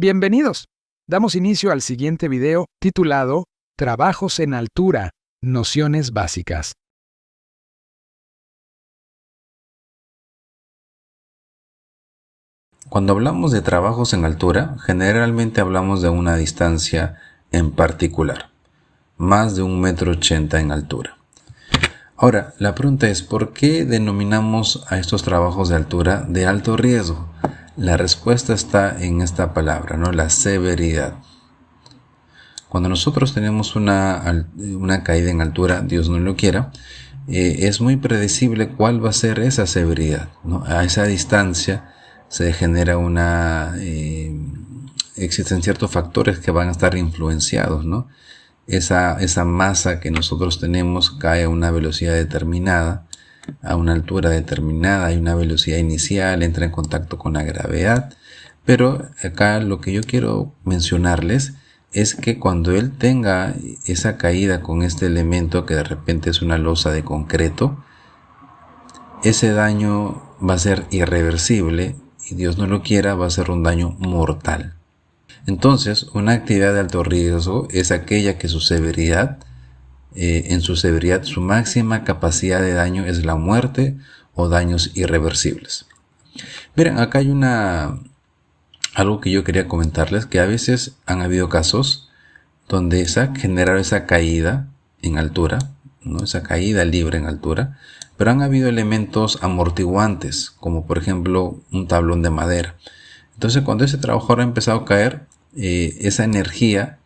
Bienvenidos. Damos inicio al siguiente video titulado Trabajos en altura, nociones básicas. Cuando hablamos de trabajos en altura, generalmente hablamos de una distancia en particular, más de 1,80 m en altura. Ahora, la pregunta es, ¿por qué denominamos a estos trabajos de altura de alto riesgo? La respuesta está en esta palabra, ¿no? La severidad. Cuando nosotros tenemos una caída en altura, Dios no lo quiera, es muy predecible cuál va a ser esa severidad, ¿no? A esa distancia se genera existen ciertos factores que van a estar influenciados, ¿no? Esa masa que nosotros tenemos cae a una velocidad determinada, a una altura determinada, hay una velocidad inicial, entra en contacto con la gravedad, pero acá lo que yo quiero mencionarles es que cuando él tenga esa caída con este elemento que de repente es una losa de concreto, ese daño va a ser irreversible y Dios no lo quiera, va a ser un daño mortal. Entonces, una actividad de alto riesgo es aquella que su severidad, su máxima capacidad de daño es la muerte o daños irreversibles. Miren, acá hay algo que yo quería comentarles, que a veces han habido casos donde generaron esa caída en altura, ¿no? Esa caída libre en altura, pero han habido elementos amortiguantes, como por ejemplo un tablón de madera. Entonces, cuando ese trabajador ha empezado a caer, esa energía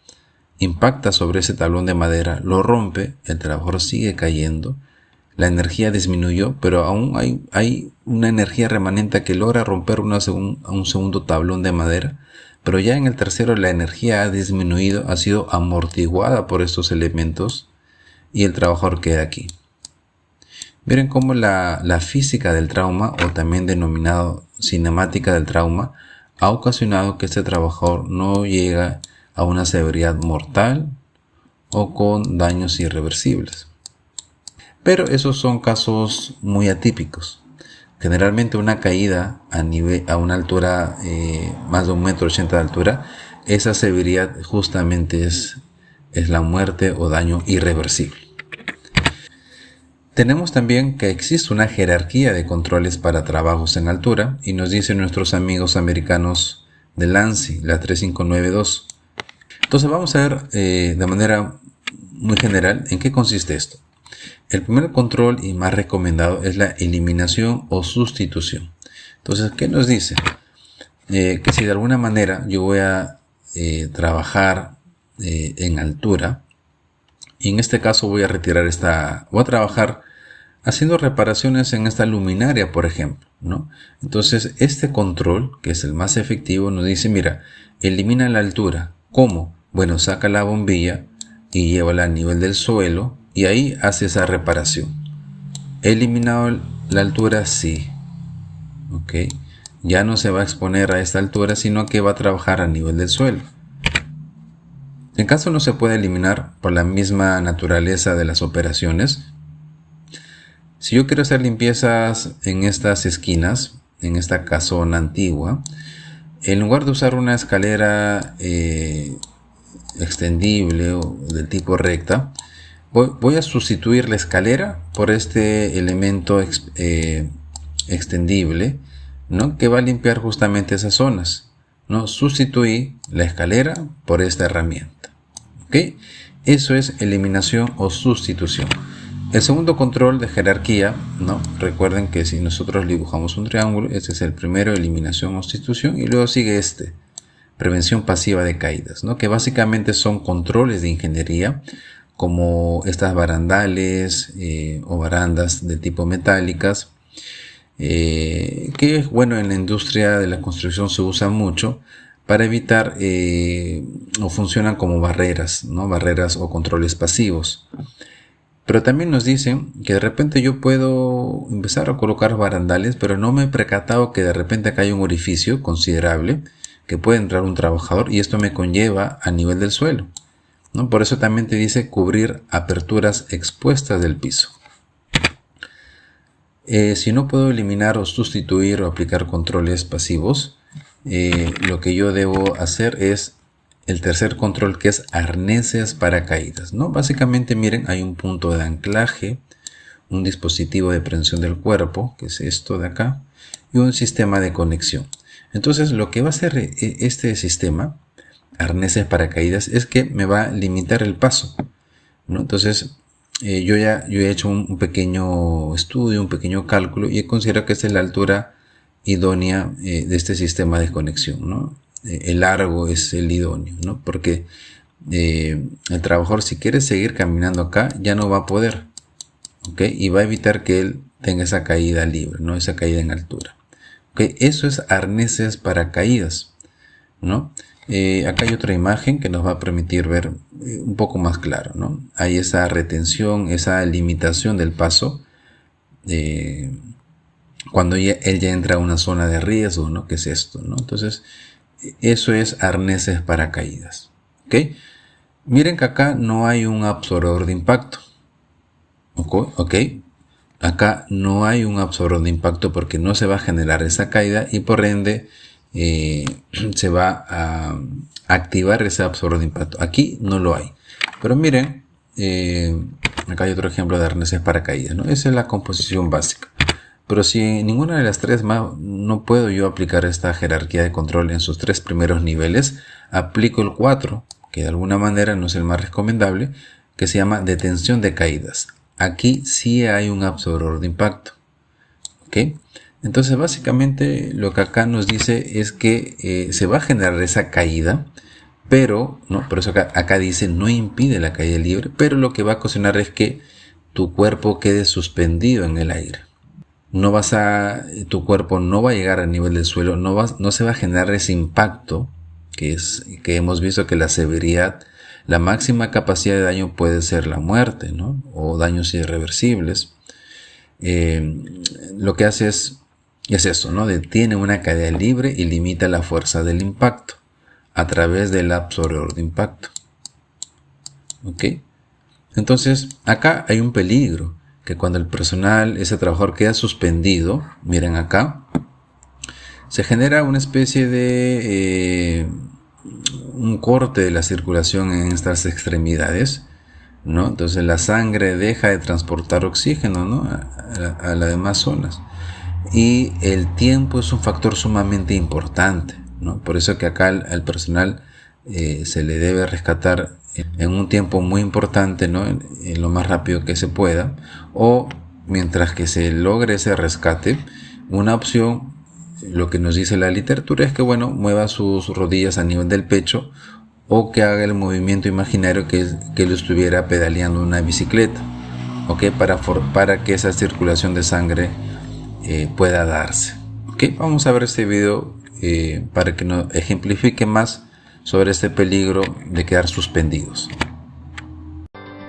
impacta sobre ese tablón de madera, lo rompe, el trabajador sigue cayendo, la energía disminuyó, pero aún hay una energía remanente que logra romper un segundo tablón de madera, pero ya en el tercero la energía ha disminuido, ha sido amortiguada por estos elementos y el trabajador queda aquí. Miren cómo la física del trauma, o también denominado cinemática del trauma, ha ocasionado que este trabajador no llegue a una severidad mortal o con daños irreversibles. Pero esos son casos muy atípicos. Generalmente una caída a una altura más de 1,80 m de altura, esa severidad justamente es la muerte o daño irreversible. Tenemos también que existe una jerarquía de controles para trabajos en altura y nos dicen nuestros amigos americanos del ANSI, la 3592. Entonces vamos a ver de manera muy general en qué consiste esto. El primer control y más recomendado es la eliminación o sustitución. Entonces, ¿qué nos dice? Que si de alguna manera yo voy a trabajar en altura, y en este caso voy a trabajar haciendo reparaciones en esta luminaria, por ejemplo, ¿no? Entonces, este control, que es el más efectivo, nos dice, mira, elimina la altura. ¿Cómo? Bueno, saca la bombilla y llévala a nivel del suelo y ahí hace esa reparación. ¿He eliminado la altura? Sí. Ok. Ya no se va a exponer a esta altura, sino que va a trabajar a nivel del suelo. En caso no se puede eliminar por la misma naturaleza de las operaciones, si yo quiero hacer limpiezas en estas esquinas, en esta casona antigua, en lugar de usar una escalera extendible o del tipo recta, voy a sustituir la escalera por este elemento extendible, ¿no? Que va a limpiar justamente esas zonas, ¿no? Sustituí la escalera por esta herramienta. ¿Ok? Eso es eliminación o sustitución. El segundo control de jerarquía, ¿no? Recuerden que si nosotros dibujamos un triángulo, este es el primero, eliminación o sustitución, y luego sigue prevención pasiva de caídas, ¿no? Que básicamente son controles de ingeniería, como estas barandales o barandas de tipo metálicas, que bueno, en la industria de la construcción se usa mucho para evitar o funcionan como barreras, ¿no? Barreras o controles pasivos. Pero también nos dicen que de repente yo puedo empezar a colocar barandales, pero no me he percatado que de repente acá hay un orificio considerable que puede entrar un trabajador y esto me conlleva a nivel del suelo, ¿no? Por eso también te dice cubrir aperturas expuestas del piso. Si no puedo eliminar o sustituir o aplicar controles pasivos, lo que yo debo hacer es el tercer control, que es arneses para caídas, ¿no? Básicamente, miren, hay un punto de anclaje, un dispositivo de prensión del cuerpo, que es esto de acá, y un sistema de conexión. Entonces, lo que va a hacer este sistema, arneses para caídas, es que me va a limitar el paso, ¿no? Entonces, yo he hecho un pequeño estudio, un pequeño cálculo, y considero que esta es la altura idónea de este sistema de conexión, ¿no? El largo es el idóneo, ¿no? Porque el trabajador, si quiere seguir caminando acá, ya no va a poder, ¿ok? Y va a evitar que él tenga esa caída libre, ¿no? Esa caída en altura, ¿ok? Eso es arneses para caídas, ¿no? Acá hay otra imagen que nos va a permitir ver un poco más claro, ¿no? Hay esa retención, esa limitación del paso cuando él ya entra a una zona de riesgo, ¿no? ¿Qué es esto, no? Entonces, eso es arneses para caídas, ¿ok? Miren que acá no hay un absorbedor de impacto, ¿ok? Acá no hay un absorbedor de impacto porque no se va a generar esa caída y por ende se va a activar ese absorbedor de impacto. Aquí no lo hay. Pero miren, acá hay otro ejemplo de arneses para caídas, ¿no? Esa es la composición básica. Pero si ninguna de las tres no puedo yo aplicar esta jerarquía de control en sus tres primeros niveles, aplico el 4, que de alguna manera no es el más recomendable, que se llama detención de caídas. Aquí sí hay un absorbedor de impacto, ¿ok? Entonces básicamente lo que acá nos dice es que se va a generar esa caída, pero, ¿no? Por eso acá dice no impide la caída libre, pero lo que va a ocasionar es que tu cuerpo quede suspendido en el aire. Tu cuerpo no va a llegar al nivel del suelo, no se va a generar ese impacto que hemos visto que la severidad, la máxima capacidad de daño puede ser la muerte, ¿no? O daños irreversibles. Lo que hace es eso, ¿no? Detiene una caída libre y limita la fuerza del impacto a través del absorbedor de impacto, ¿ok? Entonces, acá hay un peligro, que cuando el personal, ese trabajador queda suspendido, miren acá, se genera una especie de un corte de la circulación en estas extremidades, ¿no? Entonces la sangre deja de transportar oxígeno, ¿no? a las demás zonas. Y el tiempo es un factor sumamente importante, ¿no? Por eso que acá al personal se le debe rescatar en un tiempo muy importante, ¿no? En lo más rápido que se pueda, o mientras que se logre ese rescate. Una opción, lo que nos dice la literatura, es que, bueno, mueva sus rodillas a nivel del pecho o que haga el movimiento imaginario que lo estuviera pedaleando una bicicleta, ¿ok? Para que esa circulación de sangre pueda darse, ¿ok? Vamos a ver este video para que nos ejemplifique más sobre este peligro de quedar suspendidos.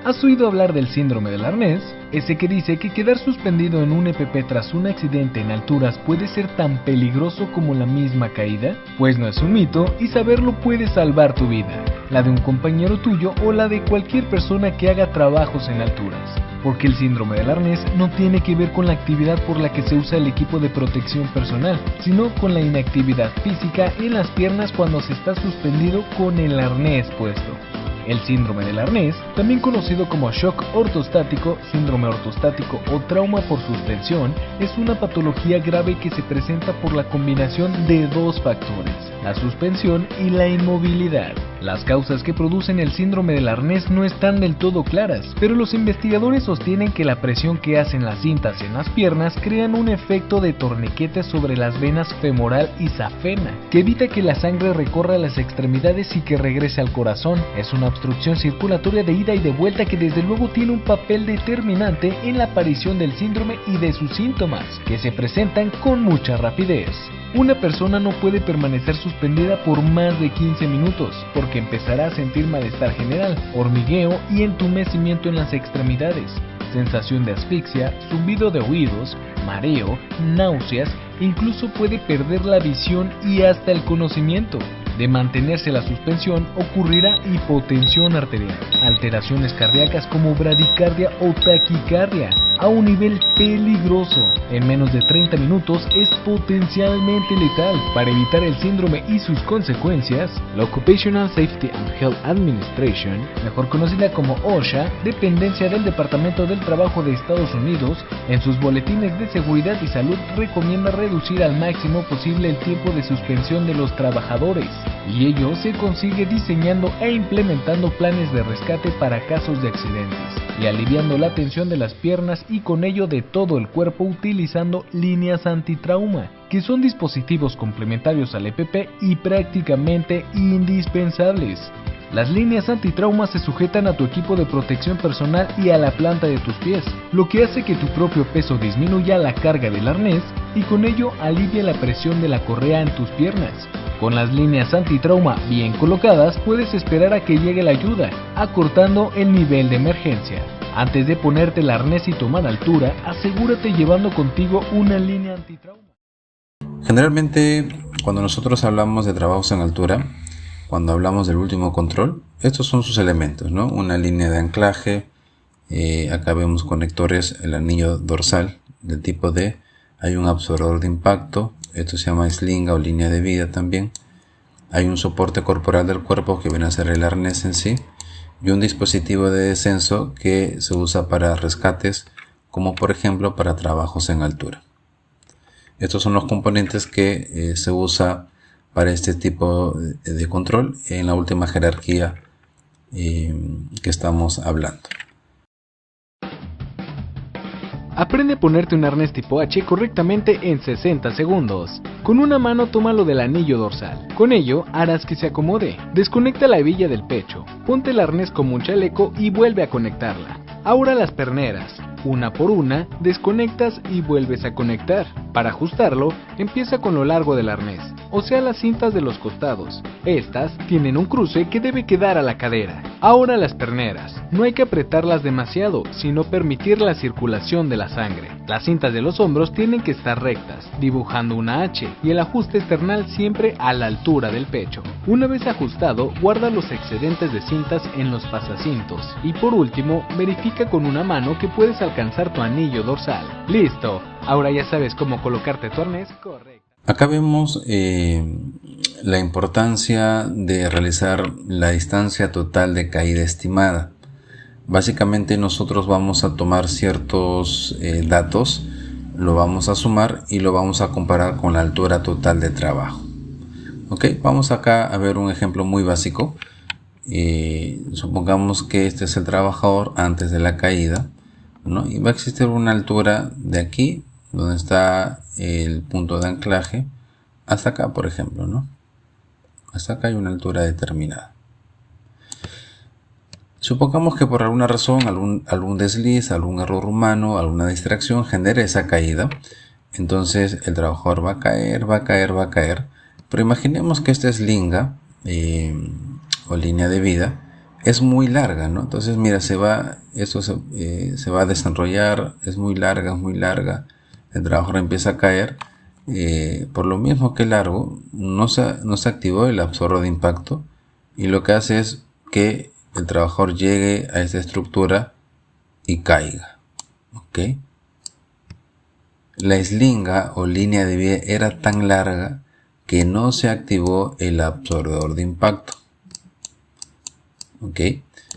¿Has oído hablar del síndrome del arnés? Ese que dice que quedar suspendido en un EPP tras un accidente en alturas puede ser tan peligroso como la misma caída. Pues no es un mito y saberlo puede salvar tu vida, la de un compañero tuyo o la de cualquier persona que haga trabajos en alturas. Porque el síndrome del arnés no tiene que ver con la actividad por la que se usa el equipo de protección personal, sino con la inactividad física en las piernas cuando se está suspendido con el arnés puesto. El síndrome del arnés, también conocido como shock ortostático, síndrome ortostático o trauma por suspensión, es una patología grave que se presenta por la combinación de dos factores, la suspensión y la inmovilidad. Las causas que producen el síndrome del arnés no están del todo claras, pero los investigadores sostienen que la presión que hacen las cintas en las piernas crean un efecto de torniquete sobre las venas femoral y safena, que evita que la sangre recorra las extremidades y que regrese al corazón. Es una obstrucción circulatoria de ida y de vuelta que desde luego tiene un papel determinante en la aparición del síndrome y de sus síntomas, que se presentan con mucha rapidez. Una persona no puede permanecer suspendida por más de 15 minutos, porque empezará a sentir malestar general, hormigueo y entumecimiento en las extremidades, sensación de asfixia, zumbido de oídos, mareo, náuseas, incluso puede perder la visión y hasta el conocimiento. De mantenerse la suspensión, ocurrirá hipotensión arterial, alteraciones cardíacas como bradicardia o taquicardia, a un nivel peligroso. En menos de 30 minutos es potencialmente letal. Para evitar el síndrome y sus consecuencias, la Occupational Safety and Health Administration, mejor conocida como OSHA, dependencia del Departamento del Trabajo de Estados Unidos, en sus boletines de seguridad y salud recomienda reducir al máximo posible el tiempo de suspensión de los trabajadores, y ello se consigue diseñando e implementando planes de rescate para casos de accidentes, y aliviando la tensión de las piernas y con ello de todo el cuerpo utilizando líneas antitrauma, que son dispositivos complementarios al EPP y prácticamente indispensables. Las líneas antitrauma se sujetan a tu equipo de protección personal y a la planta de tus pies, lo que hace que tu propio peso disminuya la carga del arnés y con ello alivia la presión de la correa en tus piernas. Con las líneas antitrauma bien colocadas, puedes esperar a que llegue la ayuda, acortando el nivel de emergencia. Antes de ponerte el arnés y tomar altura, asegúrate llevando contigo una línea antitrauma. Generalmente, cuando nosotros hablamos de trabajos en altura, cuando hablamos del último control, estos son sus elementos, ¿no? Una línea de anclaje, acá vemos conectores, el anillo dorsal del tipo D, hay un absorbedor de impacto, esto se llama slinga o línea de vida también, hay un soporte corporal del cuerpo que viene a ser el arnés en sí, y un dispositivo de descenso que se usa para rescates, como por ejemplo para trabajos en altura. Estos son los componentes que se usa para este tipo de control en la última jerarquía que estamos hablando. Aprende a ponerte un arnés tipo H correctamente en 60 segundos. Con una mano tómalo del anillo dorsal. Con ello harás que se acomode. Desconecta la hebilla del pecho. Ponte el arnés como un chaleco y vuelve a conectarla. Ahora las perneras. Una por una, desconectas y vuelves a conectar. Para ajustarlo, empieza con lo largo del arnés, o sea las cintas de los costados. Estas tienen un cruce que debe quedar a la cadera. Ahora las perneras. No hay que apretarlas demasiado, sino permitir la circulación de la sangre. Las cintas de los hombros tienen que estar rectas, dibujando una H, y el ajuste external siempre a la altura del pecho. Una vez ajustado, guarda los excedentes de cintas en los pasacintos. Y por último, verifica con una mano que puedes alcanzar tu anillo dorsal. ¡Listo! Ahora ya sabes cómo colocarte tu arnés correcto. Acá vemos la importancia de realizar la distancia total de caída estimada. Básicamente nosotros vamos a tomar ciertos datos, lo vamos a sumar y lo vamos a comparar con la altura total de trabajo. Ok, vamos acá a ver un ejemplo muy básico. Supongamos que este es el trabajador antes de la caída, ¿no? Y va a existir una altura de aquí, donde está el punto de anclaje, hasta acá, por ejemplo, ¿no? Hasta acá hay una altura determinada. Supongamos que por alguna razón, algún desliz, algún error humano, alguna distracción genere esa caída. Entonces el trabajador va a caer, va a caer, va a caer. Pero imaginemos que esta slinga o línea de vida es muy larga, ¿no? Entonces mira, se va a desenrollar, es muy larga. El trabajador empieza a caer. Por lo mismo que es largo, no se activó el absorbedor de impacto, y lo que hace es que el trabajador llegue a esta estructura y caiga. ¿Ok? La slinga o línea de vida era tan larga que no se activó el absorbedor de impacto. ¿Ok?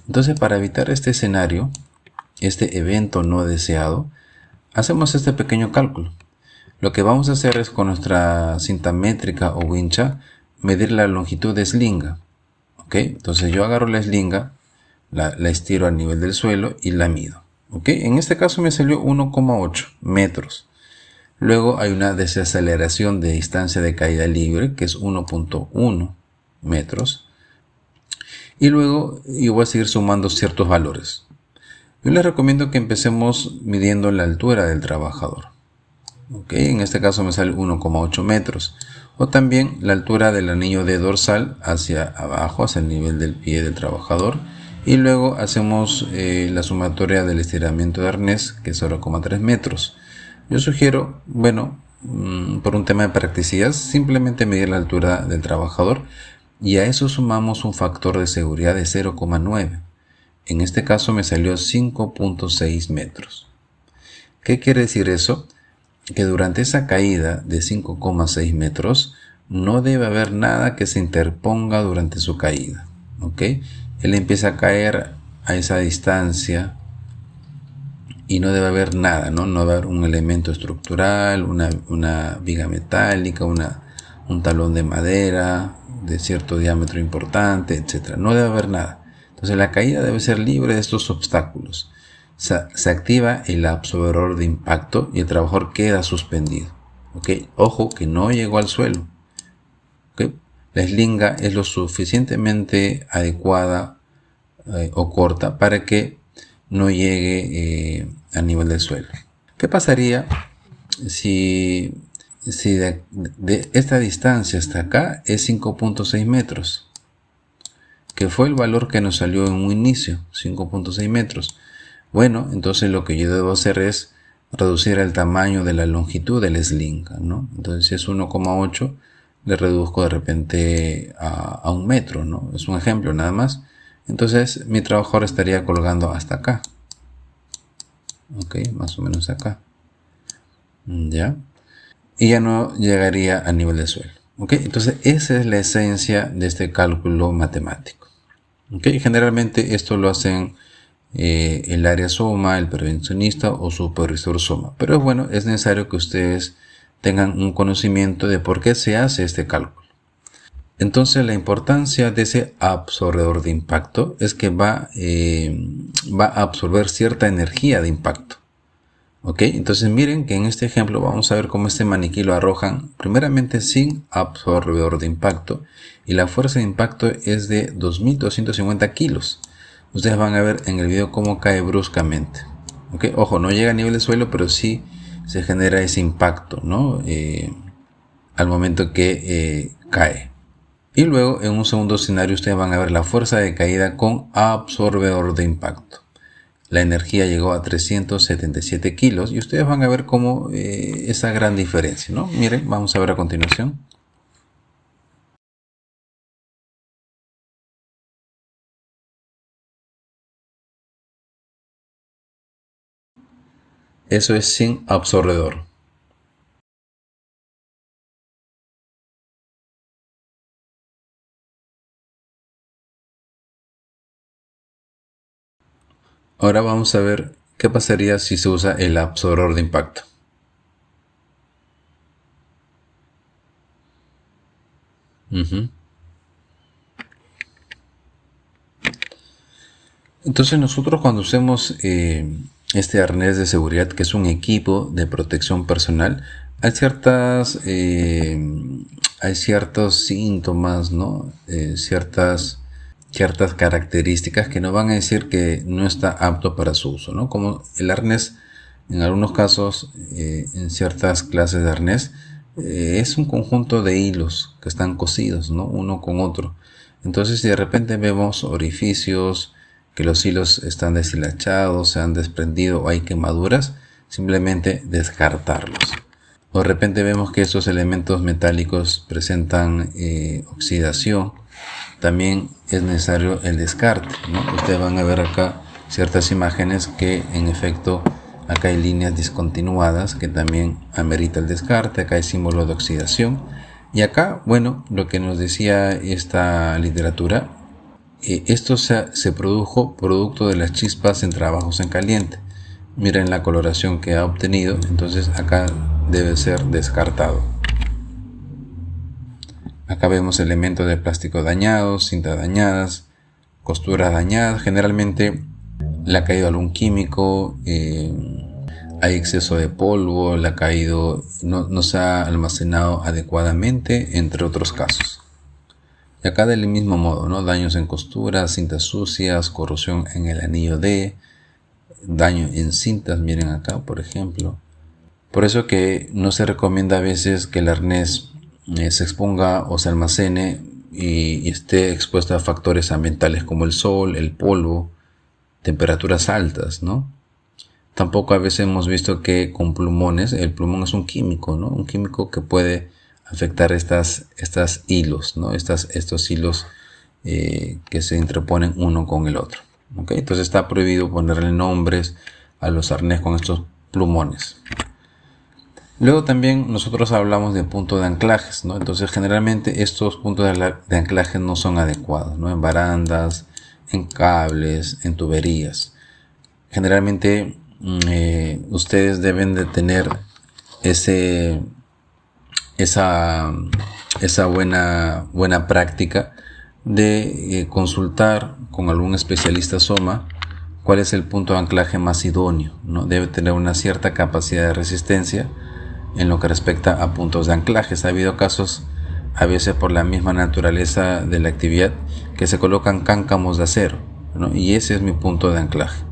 Entonces, para evitar este escenario, este evento no deseado, hacemos este pequeño cálculo. Lo que vamos a hacer es, con nuestra cinta métrica o wincha, medir la longitud de slinga. ¿Ok? Entonces yo agarro la slinga, la estiro al nivel del suelo y la mido. ¿Ok? En este caso me salió 1,8 metros. Luego hay una desaceleración de distancia de caída libre, que es 1,1 metros. Y luego yo voy a seguir sumando ciertos valores. Yo les recomiendo que empecemos midiendo la altura del trabajador. ¿Ok? En este caso me sale 1,8 metros. O también la altura del anillo de dorsal hacia abajo, hacia el nivel del pie del trabajador. Y luego hacemos la sumatoria del estiramiento de arnés, que es 0,3 metros. Yo sugiero, bueno, por un tema de practicidad, simplemente medir la altura del trabajador. y a eso sumamos un factor de seguridad de 0,9. En este caso me salió 5.6 metros. ¿Qué quiere decir eso? Que durante esa caída de 5,6 metros no debe haber nada que se interponga durante su caída. ¿Ok? Él empieza a caer a esa distancia y no debe haber nada, ¿no? No debe haber un elemento estructural, una viga metálica, un talón de madera de cierto diámetro importante, etc. No debe haber nada. Entonces la caída debe ser libre de estos obstáculos. Se activa el absorbedor de impacto y el trabajador queda suspendido. ¿Ok? Ojo que no llegó al suelo. ¿Ok? La eslinga es lo suficientemente adecuada o corta para que no llegue a nivel del suelo. ¿Qué pasaría si de esta distancia hasta acá es 5.6 metros? Que fue el valor que nos salió en un inicio, 5.6 metros. Bueno, entonces lo que yo debo hacer es reducir el tamaño de la longitud del eslinga, ¿no? Entonces si es 1,8, le reduzco de repente a 1 metro, ¿no? Es un ejemplo nada más. Entonces mi trabajador estaría colgando hasta acá. Ok, más o menos acá. Ya. Y ya no llegaría a nivel del suelo. Ok, entonces esa es la esencia de este cálculo matemático. Ok, generalmente esto lo hacen el área SOMA, el prevencionista o supervisor SOMA. Pero es bueno, es necesario que ustedes tengan un conocimiento de por qué se hace este cálculo. Entonces la importancia de ese absorbedor de impacto es que va a absorber cierta energía de impacto. ¿Ok? Entonces miren que en este ejemplo vamos a ver cómo este maniquí lo arrojan primeramente sin absorbedor de impacto y la fuerza de impacto es de 2.250 kilos. Ustedes van a ver en el video cómo cae bruscamente. ¿Ok? Ojo, no llega a nivel del suelo, pero sí se genera ese impacto, ¿no? Al momento que cae. Y luego en un segundo escenario ustedes van a ver la fuerza de caída con absorbedor de impacto. La energía llegó a 377 kilos y ustedes van a ver cómo esa gran diferencia, ¿no? Miren, vamos a ver a continuación. Eso es sin absorbedor. Ahora vamos a ver qué pasaría si se usa el absorbedor de impacto. Entonces nosotros cuando usemos este arnés de seguridad, que es un equipo de protección personal, hay ciertos síntomas, ¿no? Ciertas características que nos van a decir que no está apto para su uso, ¿no? Como el arnés, en algunos casos, en ciertas clases de arnés, es un conjunto de hilos que están cosidos, ¿no? Uno con otro. Entonces, si de repente vemos orificios, que los hilos están deshilachados, se han desprendido o hay quemaduras, simplemente descartarlos. O de repente vemos que estos elementos metálicos presentan oxidación, también es necesario el descarte, ¿no? Ustedes van a ver acá ciertas imágenes que en efecto acá hay líneas discontinuadas que también amerita el descarte, acá hay símbolo de oxidación y acá, bueno, lo que nos decía esta literatura, esto se produjo producto de las chispas en trabajos en caliente. Miren la coloración que ha obtenido, entonces acá debe ser descartado. Acá vemos elementos de plástico dañados, cintas dañadas, costuras dañadas. Generalmente le ha caído algún químico, hay exceso de polvo, le ha caído, no se ha almacenado adecuadamente, entre otros casos. Y acá del mismo modo, ¿no? Daños en costuras, cintas sucias, corrosión en el anillo D, daño en cintas, miren acá por ejemplo. Por eso que no se recomienda a veces que el arnés se exponga o se almacene y esté expuesto a factores ambientales como el sol, el polvo, temperaturas altas, ¿no? Tampoco a veces hemos visto que con plumones, el plumón es un químico, ¿no? Un químico que puede afectar estas hilos, ¿no? Estos hilos que se interponen uno con el otro. ¿Okay? Entonces está prohibido ponerle nombres a los arnés con estos plumones. Luego también nosotros hablamos de puntos de anclajes, ¿no? Entonces generalmente estos puntos de anclaje no son adecuados, ¿no? En barandas, en cables, en tuberías. Generalmente ustedes deben de tener esa buena práctica de consultar con algún especialista SOMA cuál es el punto de anclaje más idóneo, ¿no? Debe tener una cierta capacidad de resistencia en lo que respecta a puntos de anclajes. Ha habido casos, a veces por la misma naturaleza de la actividad, que se colocan cáncamos de acero, ¿no? Y ese es mi punto de anclaje.